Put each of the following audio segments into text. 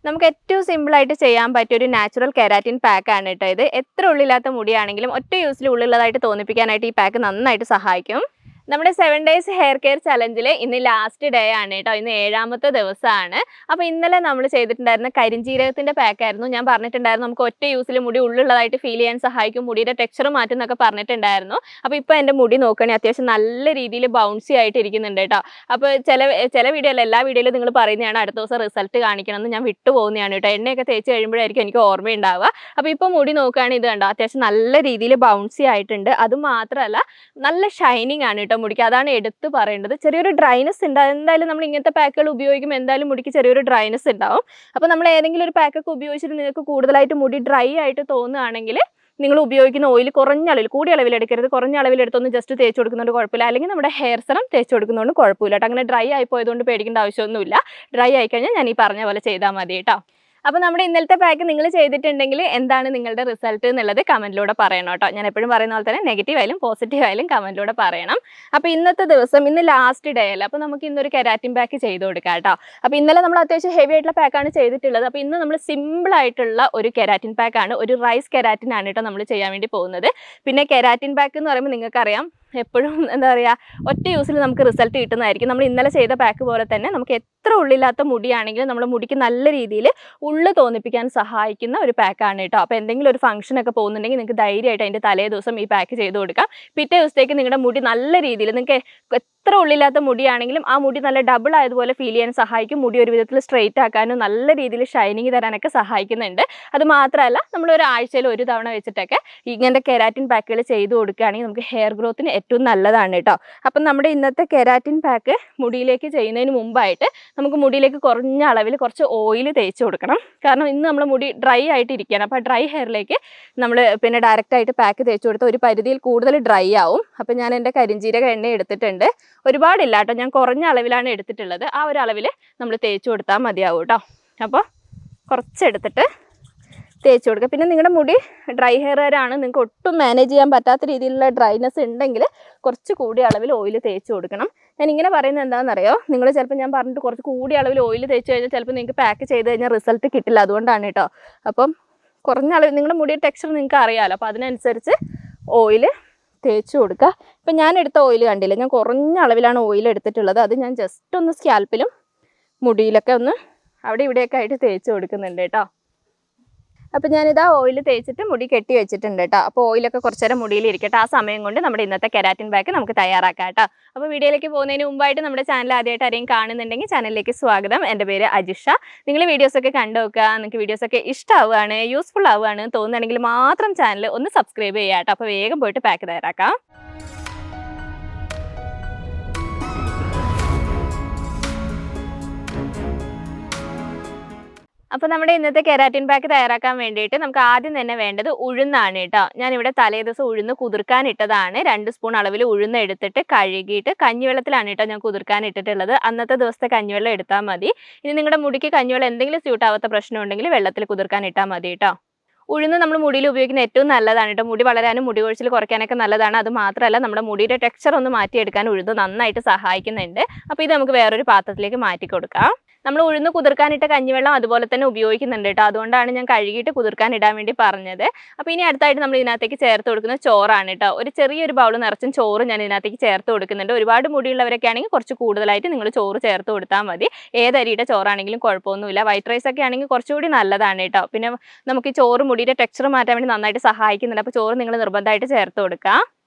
നമുക്ക് ഏറ്റവും സിമ്പിൾ ആയിട്ട് ചെയ്യാൻ പറ്റിയ ഒരു നാച്ചുറൽ കെരാറ്റിൻ പാക്ക് ആണ് കേട്ടോ ഇത്. എത്ര ഉള്ളില്ലാത്ത മുടിയാണെങ്കിലും ഒറ്റ യൂസിൽ ഉള്ളിലുള്ളതായിട്ട് തോന്നിപ്പിക്കാനായിട്ട് ഈ പാക്ക് നന്നായിട്ട് സഹായിക്കും. നമ്മുടെ 7 ഡേയ്സ് ഹെയർ കെയർ ചലഞ്ചിൽ ഇന്ന് ലാസ്റ്റ് ഡേ ആണ് കേട്ടോ. ഇന്ന് 7ാമത്തെ ദിവസമാണ്. അപ്പോൾ ഇന്നലെ നമ്മൾ ചെയ്തിട്ടുണ്ടായിരുന്ന കരിഞ്ജീരകത്തിന്റെ പാക്ക് ആയിരുന്നു. ഞാൻ പറഞ്ഞിട്ടുണ്ടായിരുന്നു നമുക്ക് ഒറ്റ യൂസിൽ മുടി ഉള്ളിലുള്ളതായിട്ട് ഫീൽ ചെയ്യാൻ സഹായിക്കും, മുടിയുടെ ടെക്സ്ചർ മാറ്റും എന്നൊക്കെ പറഞ്ഞിട്ടുണ്ടായിരുന്നു. അപ്പോൾ ഇപ്പോൾ എൻ്റെ മുടി നോക്കുകയാണെങ്കിൽ അത്യാവശ്യം നല്ല രീതിയിൽ ബൗൺസി ആയിട്ട് ഇരിക്കുന്നുണ്ട് കേട്ടോ. അപ്പോൾ ചില വീഡിയോയിൽ എല്ലാ വീഡിയോയിലും നിങ്ങൾ പറയുന്നതാണ് അടുത്ത ദിവസം റിസൾട്ട് കാണിക്കണമെന്ന്. ഞാൻ വിട്ടുപോകുന്നതാണ് കേട്ടോ. എണ്ണയൊക്കെ തേച്ച് കഴിയുമ്പോഴായിരിക്കും എനിക്ക് ഓർമ്മയുണ്ടാവുക. അപ്പോൾ ഇപ്പോൾ മുടി നോക്കുകയാണെങ്കിൽ ഇത് കണ്ടോ, അത്യാവശ്യം നല്ല രീതിയിൽ ബൗൺസി ആയിട്ടുണ്ട്. അതുമാത്രമല്ല നല്ല ഷൈനിങ് ആണ് കേട്ടോ മുടിക്ക്. അതാണ് എടുത്ത് പറയേണ്ടത്. ചെറിയൊരു ഡ്രൈനെസ് ഉണ്ട്. എന്തായാലും നമ്മൾ ഇങ്ങനത്തെ പാക്കുകൾ ഉപയോഗിക്കുമ്പോൾ എന്തായാലും മുടിക്ക് ചെറിയൊരു ഡ്രൈനെസ് ഉണ്ടാവും. അപ്പോൾ നമ്മൾ ഏതെങ്കിലും ഒരു പാക്കൊക്കെ ഉപയോഗിച്ചിട്ട് നിങ്ങൾക്ക് കൂടുതലായിട്ട് മുടി ഡ്രൈ ആയിട്ട് തോന്നുകയാണെങ്കിൽ നിങ്ങൾ ഉപയോഗിക്കുന്ന ഓയിൽ കുറഞ്ഞ അളവിൽ, കൂടിയ അളവിൽ എടുക്കരുത്, കുറഞ്ഞ അളവിൽ എടുത്തൊന്ന് ജസ്റ്റ് തേച്ച് കൊടുക്കുന്നതുകൊണ്ട് കുഴപ്പമില്ല. അല്ലെങ്കിൽ നമ്മുടെ ഹെയർ സെറം തേച്ച് കൊടുക്കുന്നതുകൊണ്ട് കുഴപ്പമില്ല കേട്ടോ. അങ്ങനെ ഡ്രൈ ആയി പോയതുകൊണ്ട് പേടിക്കേണ്ട ആവശ്യമൊന്നുമില്ല. ഡ്രൈ ആയിക്കഴിഞ്ഞാൽ ഞാൻ ഈ പറഞ്ഞ പോലെ ചെയ്താൽ മതി കേട്ടോ. അപ്പോൾ നമ്മുടെ ഇന്നലത്തെ പാക്ക് നിങ്ങൾ ചെയ്തിട്ടുണ്ടെങ്കിൽ എന്താണ് നിങ്ങളുടെ റിസൾട്ട് എന്നുള്ളത് കമൻറ്റിലൂടെ പറയണം കേട്ടോ. ഞാൻ എപ്പോഴും പറയുന്ന പോലെ തന്നെ നെഗറ്റീവ് ആയാലും പോസിറ്റീവ് ആയാലും കമൻറ്റിലൂടെ പറയണം. അപ്പോൾ ഇന്നത്തെ ദിവസം ഇന്ന് ലാസ്റ്റ് ഡേ അല്ല. അപ്പോൾ നമുക്ക് ഇന്നൊരു കെരാറ്റിൻ പാക്ക് ചെയ്ത് കൊടുക്കാം കേട്ടോ. അപ്പോൾ ഇന്നലെ നമ്മൾ അത്യാവശ്യം ഹെവി ആയിട്ടുള്ള പാക്കാണ് ചെയ്തിട്ടുള്ളത്. അപ്പോൾ ഇന്ന് നമ്മൾ സിമ്പിൾ ആയിട്ടുള്ള ഒരു കെരാറ്റിൻ പാക്കാണ്, ഒരു റൈസ് കെരാറ്റിൻ ആണ് കേട്ടോ നമ്മൾ ചെയ്യാൻ വേണ്ടി പോകുന്നത്. പിന്നെ കെരാറ്റിൻ പാക്ക് എന്ന് പറയുമ്പോൾ നിങ്ങൾക്കറിയാം എപ്പോഴും എന്താ പറയുക, ഒറ്റ യൂസിൽ നമുക്ക് റിസൾട്ട് കിട്ടുന്നതായിരിക്കും. നമ്മൾ ഇന്നലെ ചെയ്ത പാക്ക് പോലെ തന്നെ നമുക്ക് എത്ര ഉള്ളില്ലാത്ത മുടിയാണെങ്കിലും നമ്മുടെ മുടിക്ക് നല്ല രീതിയിൽ ഉള്ളു തോന്നിപ്പിക്കാൻ സഹായിക്കുന്ന ഒരു പാക്കാണ് കേട്ടോ. അപ്പോൾ എന്തെങ്കിലും ഒരു ഫംഗ്ഷനൊക്കെ പോകുന്നുണ്ടെങ്കിൽ നിങ്ങൾക്ക് ധൈര്യമായിട്ട് അതിൻ്റെ തലേ ദിവസം ഈ പാക്ക് ചെയ്ത് കൊടുക്കാം. പിറ്റേ ദിവസത്തേക്ക് നിങ്ങളുടെ മുടി നല്ല രീതിയിൽ, നിങ്ങൾക്ക് എത്ര ഉള്ളില്ലാത്ത മുടിയാണെങ്കിലും ആ മുടി നല്ല ഡബിൾ ആയതുപോലെ ഫീൽ ചെയ്യാൻ സഹായിക്കും. മുടി ഒരു വിധത്തിൽ സ്ട്രെയിറ്റ് ആക്കാനും നല്ല രീതിയിൽ ഷൈനിങ് തരാനൊക്കെ സഹായിക്കുന്നുണ്ട്. അത് മാത്രമല്ല നമ്മൾ ഒരാഴ്ചയിൽ ഒരു തവണ വെച്ചിട്ടൊക്കെ ഇങ്ങനത്തെ കെരാറ്റിൻ പാക്കുകൾ ചെയ്ത് കൊടുക്കുകയാണെങ്കിൽ നമുക്ക് ഹെയർ ഗ്രോത്തിന് ഏറ്റവും നല്ലതാണ് കേട്ടോ. അപ്പം നമ്മുടെ ഇന്നത്തെ കെരാറ്റിൻ പാക്ക് മുടിയിലേക്ക് ചെയ്യുന്നതിന് മുമ്പായിട്ട് നമുക്ക് മുടിയിലേക്ക് കുറഞ്ഞ അളവിൽ കുറച്ച് ഓയിൽ തേച്ച് കൊടുക്കണം. കാരണം ഇന്ന് നമ്മൾ മുടി ഡ്രൈ ആയിട്ട് ഇരിക്കുകയാണ്. അപ്പോൾ ഡ്രൈ ഹെയറിലേക്ക് നമ്മൾ പിന്നെ ഡയറക്റ്റായിട്ട് പാക്ക് തേച്ച് കൊടുത്താൽ ഒരു പരിധിയിൽ കൂടുതൽ ഡ്രൈ ആവും. അപ്പോൾ ഞാൻ എൻ്റെ കരിഞ്ജീരക എണ്ണ എടുത്തിട്ടുണ്ട്. ഒരുപാടില്ല കേട്ടോ, ഞാൻ കുറഞ്ഞ അളവിലാണ് എടുത്തിട്ടുള്ളത്. ആ ഒരു അളവിൽ നമ്മൾ തേച്ച് കൊടുത്താൽ മതിയാവും കേട്ടോ. അപ്പോൾ കുറച്ചെടുത്തിട്ട് തേച്ച് കൊടുക്കുക. പിന്നെ നിങ്ങളുടെ മുടി ഡ്രൈ ഹെയറാണ്, നിങ്ങൾക്ക് ഒട്ടും മാനേജ് ചെയ്യാൻ പറ്റാത്ത രീതിയിലുള്ള ഡ്രൈനെസ് ഉണ്ടെങ്കിൽ കുറച്ച് കൂടിയ അളവിൽ ഓയിൽ തേച്ച് കൊടുക്കണം. ഞാൻ ഇങ്ങനെ പറയുന്നത് എന്താണെന്നറിയോ, നിങ്ങൾ ചിലപ്പോൾ ഞാൻ പറഞ്ഞിട്ട് കുറച്ച് കൂടിയ അളവിൽ ഓയിൽ തേച്ച് കഴിഞ്ഞാൽ ചിലപ്പോൾ നിങ്ങൾക്ക് പാക്ക് ചെയ്ത് കഴിഞ്ഞാൽ റിസൾട്ട് കിട്ടില്ല. അതുകൊണ്ടാണ് കേട്ടോ. അപ്പം കുറഞ്ഞ അളവിൽ നിങ്ങളുടെ മുടിയുടെ ടെക്സ്ചർ നിങ്ങൾക്ക് അറിയാമല്ലോ, അപ്പോൾ അതിനനുസരിച്ച് ഓയിൽ തേച്ച് കൊടുക്കുക. ഇപ്പം ഞാൻ എടുത്ത ഓയിൽ കണ്ടില്ല, ഞാൻ കുറഞ്ഞ അളവിലാണ് ഓയിൽ എടുത്തിട്ടുള്ളത്. അത് ഞാൻ ജസ്റ്റ് ഒന്ന് സ്കാൽപ്പിലും മുടിയിലൊക്കെ ഒന്ന് അവിടെ ഇവിടെയൊക്കെ ആയിട്ട് തേച്ച് കൊടുക്കുന്നുണ്ട് കേട്ടോ. അപ്പോൾ ഞാനിതാ ഓയിൽ തേച്ചിട്ട് മുടി കെട്ടി വെച്ചിട്ടുണ്ട് കേട്ടോ. അപ്പോൾ ഓയിലൊക്കെ കുറച്ച് നേരം മുടിയിൽ ഇരിക്കട്ടെ. ആ സമയം കൊണ്ട് നമ്മുടെ ഇന്നത്തെ കെരാറ്റിൻ പാക്ക് നമുക്ക് തയ്യാറാക്കാം കേട്ടോ. അപ്പോൾ വീഡിയോയിലേക്ക് പോകുന്നതിന് മുമ്പായിട്ട് നമ്മുടെ ചാനൽ ആദ്യമായിട്ട് ആരെയും കാണുന്നുണ്ടെങ്കിൽ ചാനലിലേക്ക് സ്വാഗതം. എൻ്റെ പേര് അജിഷ. നിങ്ങൾ വീഡിയോസൊക്കെ കണ്ടു നോക്കുക. നിങ്ങൾക്ക് വീഡിയോസൊക്കെ ഇഷ്ടമാവുകയാണ്, യൂസ്ഫുൾ ആവുകയാണ് തോന്നുകയാണെങ്കിൽ മാത്രം ചാനൽ ഒന്ന് സബ്സ്ക്രൈബ് ചെയ്യുക കേട്ടോ. അപ്പോൾ വേഗം പോയിട്ട് പാക്ക് തയ്യാറാക്കാം. അപ്പോൾ നമ്മുടെ ഇന്നത്തെ കെരാറ്റിൻ പാക്ക് തയ്യാറാക്കാൻ വേണ്ടിയിട്ട് നമുക്ക് ആദ്യം തന്നെ വേണ്ടത് ഉഴുന്നാണ് കേട്ടോ. ഞാനിവിടെ തലേ ദിവസം ഉഴുന്ന് കുതിർക്കാൻ ഇട്ടതാണ്. 2 സ്പൂൺ അളവിൽ ഉഴുന്ന് എടുത്തിട്ട് കഴുകിയിട്ട് കഞ്ഞിവെള്ളത്തിലാണ് കേട്ടോ ഞാൻ കുതിർക്കാൻ ഇട്ടിട്ടുള്ളത്. അന്നത്തെ ദിവസത്തെ കഞ്ഞിവെള്ളം എടുത്താൽ മതി. ഇനി നിങ്ങളുടെ മുടിക്ക് കഞ്ഞിവെള്ളം എന്തെങ്കിലും സ്യൂട്ട് ആവാത്ത പ്രശ്നം ഉണ്ടെങ്കിൽ വെള്ളത്തിൽ കുതിർക്കാൻ ഇട്ടാൽ മതി കേട്ടോ. ഉഴുന്ന് നമ്മൾ മുടിയിൽ ഉപയോഗിക്കുന്ന ഏറ്റവും നല്ലതാണ് കേട്ടോ. മുടി വളരാനും മുടി കൊഴിച്ചിൽ കുറയ്ക്കാനൊക്കെ നല്ലതാണ്. അത് മാത്രമല്ല നമ്മുടെ മുടിയുടെ ടെക്സ്ചർ ഒന്ന് മാറ്റിയെടുക്കാൻ ഉഴുന്ന് നന്നായിട്ട് സഹായിക്കുന്നുണ്ട്. അപ്പോൾ ഇത് നമുക്ക് വേറൊരു പാത്രത്തിലേക്ക് മാറ്റി കൊടുക്കാം. നമ്മൾ ഉഴുന്ന് കുതിർക്കാനിട്ട കഞ്ഞിവെള്ളം അതുപോലെ തന്നെ ഉപയോഗിക്കുന്നുണ്ട് കേട്ടോ. അതുകൊണ്ടാണ് ഞാൻ കഴുകിയിട്ട് കുതിർക്കാൻ ഇടാൻ വേണ്ടി പറഞ്ഞത്. അപ്പോൾ ഇനി അടുത്തായിട്ട് നമ്മൾ ഇതിനകത്തേക്ക് ചേർത്ത് കൊടുക്കുന്ന ചോറാണ് കേട്ടോ. ഒരു ചെറിയൊരു ബൗൾ നിറച്ചും ചോറ് ഞാൻ ഇതിനകത്തേക്ക് ചേർത്ത് കൊടുക്കുന്നുണ്ട്. ഒരുപാട് മുടിയുള്ളവരൊക്കെ ആണെങ്കിൽ കുറച്ച് കൂടുതലായിട്ട് നിങ്ങൾ ചോറ് ചേർത്ത് കൊടുത്താൽ മതി. ഏതരിയുടെ ചോറാണെങ്കിലും കുഴപ്പമൊന്നുമില്ല. വൈറ്റ് റൈസ് ഒക്കെ ആണെങ്കിൽ കുറച്ചുകൂടി നല്ലതാണ് കേട്ടോ. പിന്നെ നമുക്ക് ഈ ചോറ് മുടിയുടെ ടെക്സ്ചർ മാറ്റാൻ വേണ്ടി നന്നായിട്ട് സഹായിക്കുന്നുണ്ട്. അപ്പോൾ ചോറ് നിങ്ങൾ നിർബന്ധമായിട്ട് ചേർത്ത് കൊടുക്കുക.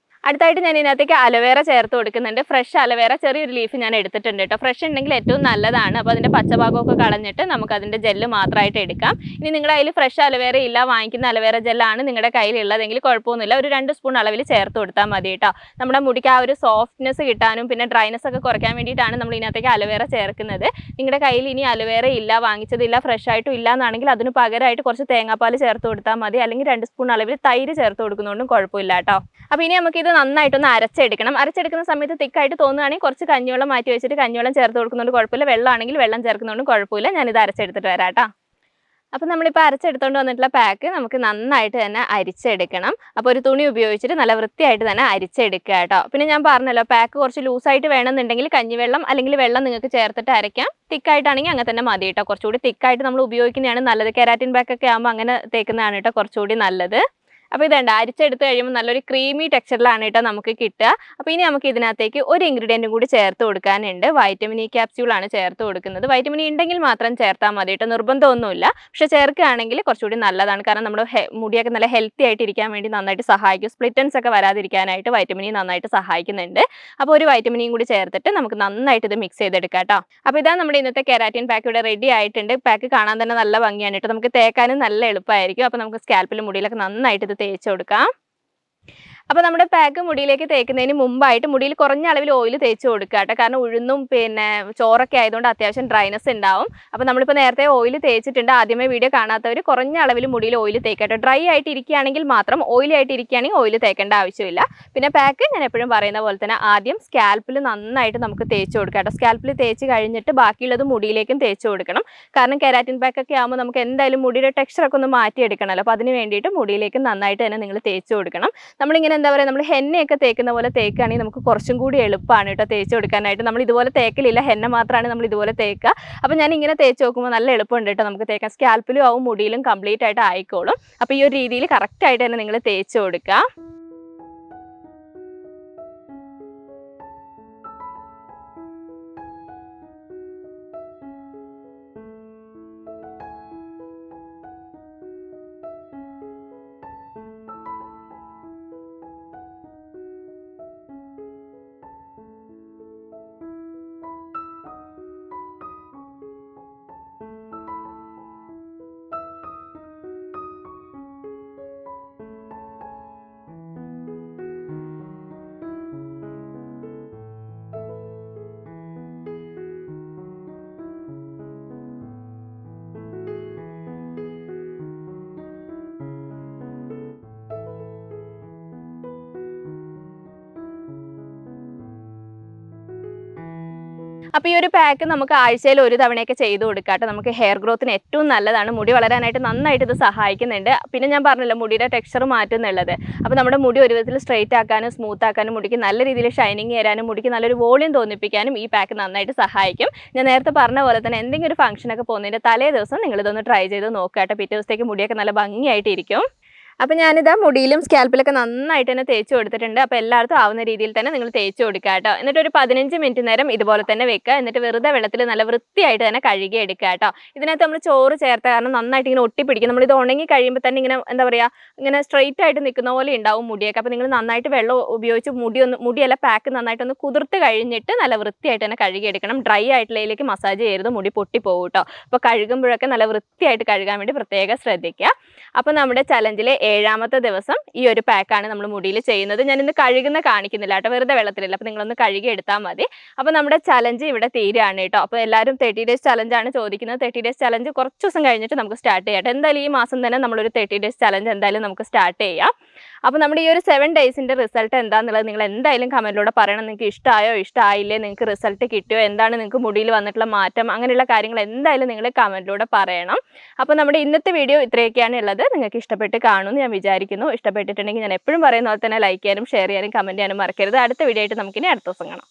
അടുത്തായിട്ട് ഞാൻ ഇതിനകത്തേക്ക് അലോവേറ ചേർത്ത് കൊടുക്കുന്നുണ്ട്. ഫ്രഷ് അലോവേറ ചെറിയൊരു ലീഫ് ഞാൻ എടുത്തിട്ടുണ്ട് കേട്ടോ. ഫ്രഷ് ഉണ്ടെങ്കിൽ ഏറ്റവും നല്ലതാണ്. അപ്പോൾ അതിൻ്റെ പച്ചഭാഗമൊക്കെ കളഞ്ഞിട്ട് നമുക്ക് അതിൻ്റെ ജെല്ല് മാത്രമായിട്ട് എടുക്കാം. ഇനി നിങ്ങളുടെ കയ്യിൽ ഫ്രഷ് അലോവേറ ഇല്ല, വാങ്ങിക്കുന്ന അലോവേറ ജെല്ലാണ് നിങ്ങളുടെ കയ്യിലുള്ളതെങ്കിൽ കുഴപ്പമൊന്നുമില്ല. ഒരു 2 സ്പൂൺ അളവിൽ ചേർത്ത് കൊടുത്താൽ മതി കേട്ടോ. നമ്മുടെ മുടിക്ക് ആ ഒരു സോഫ്റ്റ്നെസ് കിട്ടാനും പിന്നെ ഡ്രൈനെസ് ഒക്കെ കുറയ്ക്കാൻ വേണ്ടിയിട്ടാണ് നമ്മൾ ഇതിനകത്തേക്ക് അലോവേറ ചേർക്കുന്നത്. നിങ്ങളുടെ കയ്യിൽ ഇനി അലോവേറ ഇല്ല, വാങ്ങിച്ചതില്ല, ഫ്രഷ് ആയിട്ടും ഇല്ല എന്നാണെങ്കിൽ അതിന് പകരമായിട്ട് കുറച്ച് തേങ്ങാപ്പാൽ ചേർത്ത് കൊടുത്താൽ മതി. അല്ലെങ്കിൽ 2 സ്പൂൺ അളവിൽ തൈര് ചേർത്ത് കൊടുക്കുന്നതുകൊണ്ടും കുഴപ്പമില്ല കേട്ടോ. അപ്പോൾ ഇനി നമുക്കിത് നന്നായിട്ടൊന്ന് അരച്ചെടുക്കണം. അരച്ചെടുക്കുന്ന സമയത്ത് തിക്കായിട്ട് തോന്നുകയാണെങ്കിൽ കുറച്ച് കഞ്ഞിവെള്ളം മാറ്റി വെച്ചിട്ട് കഞ്ഞിവെള്ളം ചേർത്ത് കൊടുക്കുന്നതുകൊണ്ട് കുഴപ്പമില്ല. വെള്ളമാണെങ്കിൽ വെള്ളം ചേർക്കുന്നതുകൊണ്ടും കുഴപ്പമില്ല. ഞാനിത് അരച്ചെടുത്തിട്ട് വരാം കേട്ടോ. അപ്പോൾ നമ്മളിപ്പോൾ അരച്ചെടുത്തുകൊണ്ട് വന്നിട്ടുള്ള പാക്ക് നമുക്ക് നന്നായിട്ട് തന്നെ അരിച്ചെടുക്കണം. അപ്പോൾ ഒരു തുണി ഉപയോഗിച്ചിട്ട് നല്ല വൃത്തിയായിട്ട് തന്നെ അരിച്ചെടുക്കുക കേട്ടോ. പിന്നെ ഞാൻ പറഞ്ഞല്ലോ പാക്ക് കുറച്ച് ലൂസായിട്ട് വേണമെന്നുണ്ടെങ്കിൽ കഞ്ഞിവെള്ളം അല്ലെങ്കിൽ വെള്ളം നിങ്ങൾക്ക് ചേർത്തിട്ട് അരയ്ക്കാം. തിക്കായിട്ടാണെങ്കിൽ അങ്ങനെ തന്നെ മതി കേട്ടോ. കുറച്ചുകൂടി തിക്കായിട്ട് നമ്മൾ ഉപയോഗിക്കുന്നതാണ് നല്ലത്. കെരാറ്റിൻ പാക്കൊക്കെ ആകുമ്പോൾ അങ്ങനെ തേക്കുന്നതാണ് കേട്ടോ കുറച്ചുകൂടി നല്ലത്. അപ്പോൾ ഇതുണ്ട് അരിച്ചെടുത്ത് കഴിയുമ്പോൾ നല്ലൊരു ക്രീമി ടെക്സ്ചറിലാണ് കേട്ടോ നമുക്ക് കിട്ടുക. അപ്പോൾ ഇനി നമുക്ക് ഇതിനകത്തേക്ക് ഒരു ഇൻഗ്രീഡിയൻറ്റും കൂടി ചേർത്ത് കൊടുക്കാനുണ്ട്. വൈറ്റമിൻ ഇ ക്യാപ്സ്യൂളാണ് ചേർത്ത് കൊടുക്കുന്നത്. വൈറ്റമിൻ ഇ ഉണ്ടെങ്കിൽ മാത്രം ചേർത്താൽ മതി കേട്ടോ, നിർബന്ധമൊന്നുമില്ല. പക്ഷേ ചേർക്കുകയാണെങ്കിൽ കുറച്ചുകൂടി നല്ലതാണ്. കാരണം നമ്മുടെ മുടിയൊക്കെ നല്ല ഹെൽത്തി ആയിട്ട് ഇരിക്കാൻ വേണ്ടി നന്നായിട്ട് സഹായിക്കും. സ്പ്ലിറ്റൻസ് ഒക്കെ വരാതിരിക്കാനായിട്ട് വൈറ്റമിൻ ഇ നന്നായിട്ട് സഹായിക്കുന്നുണ്ട്. അപ്പോൾ ഒരു വൈറ്റമിൻ ഇയും കൂടി ചേർത്തിട്ട് നമുക്ക് നന്നായിട്ട് ഇത് മിക്സ് ചെയ്തെടുക്കാം കേട്ടോ. അപ്പോൾ ഇതാ നമ്മുടെ ഇന്നത്തെ കെരാറ്റിൻ പാക്ക് ഇവിടെ റെഡി ആയിട്ടുണ്ട്. പാക്ക് കാണാൻ തന്നെ നല്ല ഭംഗിയാണ് കേട്ടോ. നമുക്ക് തേക്കാനും നല്ല എളുപ്പമായിരിക്കും. അപ്പോൾ നമുക്ക് സ്കാൽപ്പിലും മുടിയിലൊക്കെ നന്നായിട്ട് ഇത് തേച്ച് കൊടുക്കാം. അപ്പോൾ നമ്മുടെ പാക്ക് മുടിയിലേക്ക് തേക്കുന്നതിന് മുമ്പായിട്ട് മുടിയിൽ കുറഞ്ഞ അളവിൽ ഓയിൽ തേച്ച് കൊടുക്കുക കേട്ടോ. കാരണം ഉഴുന്നും പിന്നെ ചോറൊക്കെ ആയതുകൊണ്ട് അത്യാവശ്യം ഡ്രൈനെസ് ഉണ്ടാവും. അപ്പോൾ നമ്മളിപ്പോൾ നേരത്തെ ഓയിൽ തേച്ചിട്ടുണ്ട്. ആദ്യമേ വീഡിയോ കാണാത്തവർ കുറഞ്ഞ അളവിൽ മുടിയിൽ ഓയിൽ തേക്കട്ടെ. ഡ്രൈ ആയിട്ട് ഇരിക്കുകയാണെങ്കിൽ മാത്രം, ഓയിലി ആയിട്ട് ഇരിക്കുകയാണെങ്കിൽ ഓയിൽ തേക്കേണ്ട ആവശ്യമില്ല. പിന്നെ പാക്ക് ഞാൻ എപ്പോഴും പറയുന്ന പോലെ തന്നെ ആദ്യം സ്കാൽപ്പിൽ നന്നായിട്ട് നമുക്ക് തേച്ച് കൊടുക്കാം കേട്ടോ. സ്കാൽപ്പിൽ തേച്ച് കഴിഞ്ഞിട്ട് ബാക്കിയുള്ളത് മുടിയിലേക്കും തേച്ച് കൊടുക്കണം. കാരണം കെരാറ്റിൻ പാക്കൊക്കെ ആകുമ്പോൾ നമുക്ക് എന്തായാലും മുടിയുടെ ടെക്സ്ചറൊക്കെ ഒന്ന് മാറ്റിയെടുക്കണമല്ലോ. അപ്പോൾ അതിന് വേണ്ടിയിട്ട് മുടിയിലേക്ക് നന്നായിട്ട് തന്നെ നിങ്ങൾ തേച്ച് കൊടുക്കണം. നമ്മളിങ്ങനെ എന്താ പറയുക, നമ്മൾ ഹെന്നയൊക്കെ തേക്കുന്ന പോലെ തേക്കുകയാണെങ്കിൽ നമുക്ക് കുറച്ചും കൂടി എളുപ്പമാണ് കേട്ടോ തേച്ച് കൊടുക്കാനായിട്ട്. നമ്മൾ ഇതുപോലെ തേക്കലില്ല, ഹെന്ന മാത്രമാണ് നമ്മൾ ഇതുപോലെ തേക്കുക. അപ്പോൾ ഞാൻ ഇങ്ങനെ തേച്ച് നോക്കുമ്പോൾ നല്ല എളുപ്പമുണ്ട് കേട്ടോ നമുക്ക് തേക്കാൻ. സ്കാൽപ്പിലും ആവും മുടിയിലും കംപ്ലീറ്റ് ആയിട്ട് ആയിക്കോളും. അപ്പോൾ ഈ ഒരു രീതിയിൽ കറക്റ്റായിട്ട് തന്നെ നിങ്ങൾ തേച്ച് കൊടുക്കുക. അപ്പോൾ ഈ ഒരു പാക്ക് നമുക്ക് ആഴ്ചയിൽ ഒരു തവണയൊക്കെ ചെയ്ത് കൊടുക്കാം കേട്ടോ. നമുക്ക് ഹെയർ ഗ്രോത്തിന് ഏറ്റവും നല്ലതാണ്. മുടി വളരാനായിട്ട് നന്നായിട്ട് ഇത് സഹായിക്കുന്നുണ്ട്. പിന്നെ ഞാൻ പറഞ്ഞല്ലോ മുടിയുടെ ടെക്സ്ചർ മാറ്റുന്നുള്ളത്. അപ്പോൾ നമ്മുടെ മുടി ഒരു വിധത്തിൽ സ്ട്രെയിറ്റ് ആക്കാനും സ്മൂത്ത് ആക്കാനും മുടിക്ക് നല്ല രീതിയിൽ ഷൈനിങ് തരാനും മുടിക്ക് നല്ലൊരു വോളിയം തോന്നിപ്പിക്കാനും ഈ പാക്ക് നന്നായിട്ട് സഹായിക്കും. ഞാൻ നേരത്തെ പറഞ്ഞ പോലെ തന്നെ എന്തെങ്കിലും ഒരു ഫംഗ്ഷനൊക്കെ പോകുന്നതിൻ്റെ തലേ ദിവസം നിങ്ങളിതൊന്ന് ട്രൈ ചെയ്ത് നോക്കുക കേട്ടോ. പിറ്റേ ദിവസത്തേക്ക് മുടിയൊക്കെ നല്ല ഭംഗിയായിട്ടിരിക്കും. അപ്പോൾ ഞാനിതാ മുടിയിലും സ്കാൽപ്പിലൊക്കെ നന്നായിട്ട് തന്നെ തേച്ച് കൊടുത്തിട്ടുണ്ട്. അപ്പോൾ എല്ലാവർക്കും ആവുന്ന രീതിയിൽ തന്നെ നിങ്ങൾ തേച്ച് കൊടുക്കുക കേട്ടോ. എന്നിട്ട് ഒരു 15 മിനിറ്റ് നേരം ഇതുപോലെ തന്നെ വെക്കുക. എന്നിട്ട് വെറുതെ വെള്ളത്തിൽ നല്ല വൃത്തിയായിട്ട് തന്നെ കഴുകി എടുക്കുക കേട്ടോ. ഇതിനകത്ത് നമ്മൾ ചോറ് ചേർത്ത കാരണം നന്നായിട്ട് ഇങ്ങനെ ഒട്ടിപ്പിടിക്കും. നമ്മളിത് ഉണങ്ങി കഴിയുമ്പോൾ തന്നെ ഇങ്ങനെ എന്താ പറയുക, ഇങ്ങനെ സ്ട്രെയിറ്റ് ആയിട്ട് നിൽക്കുന്ന പോലെ ഉണ്ടാവും മുടിയൊക്കെ. അപ്പോൾ നിങ്ങൾ നന്നായിട്ട് വെള്ളം ഉപയോഗിച്ച് മുടിയല്ല പാക്ക് നന്നായിട്ടൊന്ന് കുതിർത്ത് കഴിഞ്ഞിട്ട് നല്ല വൃത്തിയായിട്ട് തന്നെ കഴുകി എടുക്കണം. ഡ്രൈ ആയിട്ടുള്ളതിലേക്ക് മസാജ് ചെയ്യരുത്, മുടി പൊട്ടിപ്പോകും കേട്ടോ. അപ്പോൾ കഴുകുമ്പോഴൊക്കെ നല്ല വൃത്തിയായിട്ട് കഴുകാൻ വേണ്ടി പ്രത്യേകം ശ്രദ്ധിക്കുക. അപ്പോൾ നമ്മുടെ ചലഞ്ചിലെ 7ാമത്തെ ദിവസം ഈ ഒരു പാക്കാണ് നമ്മൾ മുടിയിൽ ചെയ്യുന്നത്. ഞാനിന്ന് കഴുകുന്ന കാണിക്കുന്നില്ല കേട്ടോ, വെറുതെ വെള്ളത്തിലില്ല. അപ്പോൾ നിങ്ങളൊന്ന് കഴുകി എടുത്താൽ മതി. അപ്പോൾ നമ്മുടെ ചലഞ്ച് ഇവിടെ തീരുകയാണ് കേട്ടോ. അപ്പോൾ എല്ലാവരും 30 ഡേയ്സ് ചലഞ്ചാണ് ചോദിക്കുന്നത്. 30 ഡേയ്സ് ചലഞ്ച് കുറച്ച് ദിവസം കഴിഞ്ഞിട്ട് നമുക്ക് സ്റ്റാർട്ട് ചെയ്യാം. എന്തായാലും ഈ മാസം തന്നെ നമ്മളൊരു 30 ഡേയ്സ് ചലഞ്ച് എന്തായാലും നമുക്ക് സ്റ്റാർട്ട് ചെയ്യാം. അപ്പോൾ നമ്മുടെ ഈ ഒരു 7 ഡേയ്സിൻ്റെ റിസൾട്ട് എന്താണെന്നുള്ളത് നിങ്ങൾ എന്തായാലും കമൻറ്റിലൂടെ പറയണം. നിങ്ങൾക്ക് ഇഷ്ടമായോ ഇഷ്ടമായില്ലേ, നിങ്ങൾക്ക് റിസൾട്ട് കിട്ടിയോ, എന്താണ് നിങ്ങൾക്ക് മുടിയിൽ വന്നിട്ടുള്ള മാറ്റം, അങ്ങനെയുള്ള കാര്യങ്ങൾ എന്തായാലും നിങ്ങൾ കമൻറ്റിലൂടെ പറയണം. അപ്പോൾ നമ്മുടെ ഇന്നത്തെ വീഡിയോ ഇത്രയൊക്കെയാണ് ഉള്ളത്. നിങ്ങൾക്ക് ഇഷ്ടപ്പെട്ട് കാണുമെന്ന് ഞാൻ വിചാരിക്കുന്നു. ഇഷ്ടപ്പെട്ടിട്ടുണ്ടെങ്കിൽ ഞാൻ എപ്പോഴും പറയുന്ന പോലെ തന്നെ ലൈക്ക് ചെയ്യാനും ഷെയർ ചെയ്യാനും കമൻറ്റ് ചെയ്യാനും മറക്കരുത്. അടുത്ത വീഡിയോ ആയിട്ട് നമുക്കിനി അടുത്ത ദിവസം കാണാം.